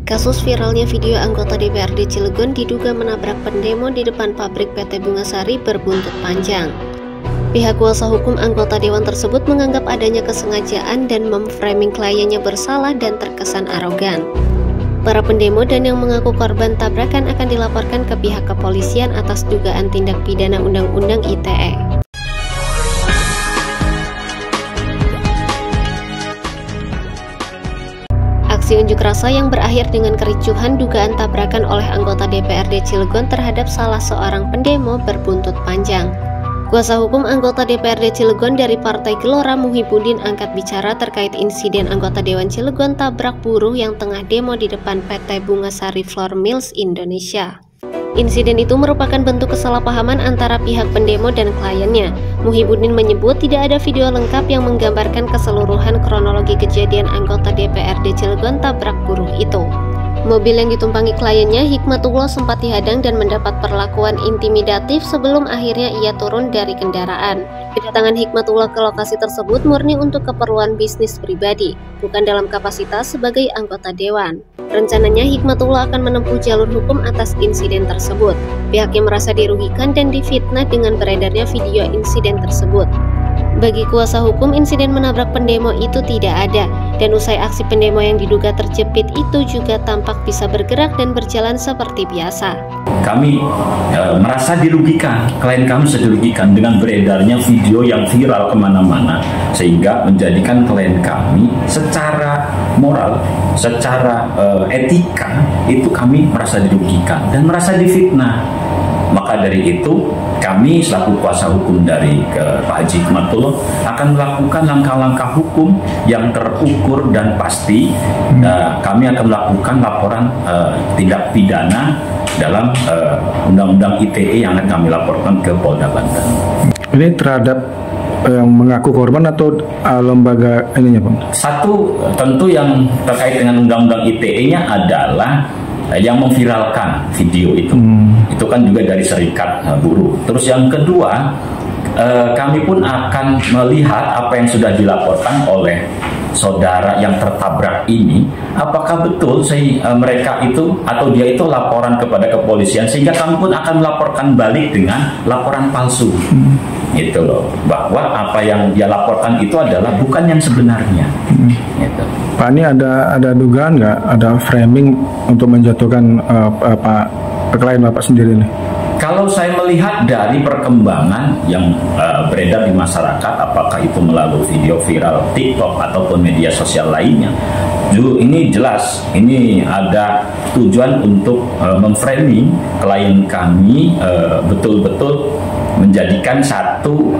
Kasus viralnya video anggota DPRD Cilegon diduga menabrak pendemo di depan pabrik PT Bungasari berbuntut panjang. Pihak kuasa hukum anggota dewan tersebut menganggap adanya kesengajaan dan memframing kliennya bersalah dan terkesan arogan. Para pendemo dan yang mengaku korban tabrakan akan dilaporkan ke pihak kepolisian atas dugaan tindak pidana Undang-Undang ITE. Aksi unjuk rasa yang berakhir dengan kericuhan dugaan tabrakan oleh anggota DPRD Cilegon terhadap salah seorang pendemo berbuntut panjang. Kuasa hukum anggota DPRD Cilegon dari Partai Gelora Muhibudin angkat bicara terkait insiden anggota Dewan Cilegon tabrak buruh yang tengah demo di depan PT Bungasari Flour Mills Indonesia. Insiden itu merupakan bentuk kesalahpahaman antara pihak pendemo dan kliennya. Muhibudin menyebut tidak ada video lengkap yang menggambarkan keseluruhan kronologi kejadian anggota DPRD Cilegon tabrak buruh itu. Mobil yang ditumpangi kliennya, Hikmatullah, sempat dihadang dan mendapat perlakuan intimidatif sebelum akhirnya ia turun dari kendaraan. Kedatangan Hikmatullah ke lokasi tersebut murni untuk keperluan bisnis pribadi, bukan dalam kapasitas sebagai anggota dewan. Rencananya Hikmatullah akan menempuh jalur hukum atas insiden tersebut. Pihaknya merasa dirugikan dan difitnah dengan beredarnya video insiden tersebut. Bagi kuasa hukum, insiden menabrak pendemo itu tidak ada, dan usai aksi pendemo yang diduga terjepit itu juga tampak bisa bergerak dan berjalan seperti biasa. Kami merasa dirugikan, klien kami dirugikan dengan beredarnya video yang viral kemana-mana, sehingga menjadikan klien kami secara moral, secara etika, itu kami merasa dirugikan dan merasa difitnah. Maka dari itu, kami selaku kuasa hukum dari Pak Haji Hikmatullah akan melakukan langkah-langkah hukum yang terukur dan pasti. Kami akan melakukan laporan tindak pidana dalam Undang-Undang ITE yang akan kami laporkan ke Polda Banten. Ini terhadap yang mengaku korban atau lembaga ininya, Bang? Satu, tentu yang terkait dengan Undang-Undang ITE-nya adalah yang memviralkan video itu. Itu kan juga dari serikat buruh. Terus yang kedua, kami pun akan melihat apa yang sudah dilaporkan oleh saudara yang tertabrak ini, apakah betul mereka itu atau dia itu laporan kepada kepolisian, sehingga kami pun akan melaporkan balik dengan laporan palsu. Gitu loh, bahwa apa yang dia laporkan itu adalah bukan yang sebenarnya. Gitu. Pak, ini ada dugaan nggak, ada framing untuk menjatuhkan klien Bapak sendiri nih? Kalau saya melihat dari perkembangan yang beredar di masyarakat, apakah itu melalui video viral TikTok ataupun media sosial lainnya, ini jelas ini ada tujuan untuk memframing klien kami betul-betul menjadikan satu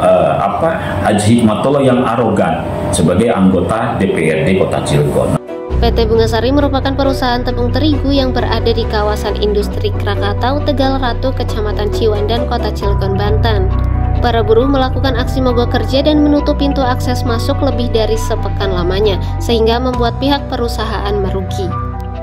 Haji Hikmatullah yang arogan sebagai anggota DPRD Kota Cilegon. PT Bungasari merupakan perusahaan tepung terigu yang berada di kawasan industri Krakatau, Tegal Ratu, Kecamatan Ciwandan, Kota Cilegon, Banten. Para buruh melakukan aksi mogok kerja dan menutup pintu akses masuk lebih dari sepekan lamanya, sehingga membuat pihak perusahaan merugi.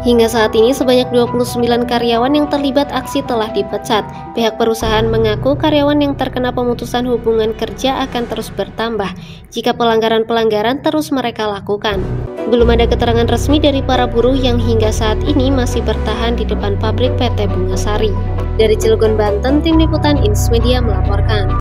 Hingga saat ini sebanyak 29 karyawan yang terlibat aksi telah dipecat. Pihak perusahaan mengaku karyawan yang terkena pemutusan hubungan kerja akan terus bertambah jika pelanggaran-pelanggaran terus mereka lakukan. Belum ada keterangan resmi dari para buruh yang hingga saat ini masih bertahan di depan pabrik PT Bungasari. Dari Cilegon, Banten, Tim Liputan Ins Media melaporkan.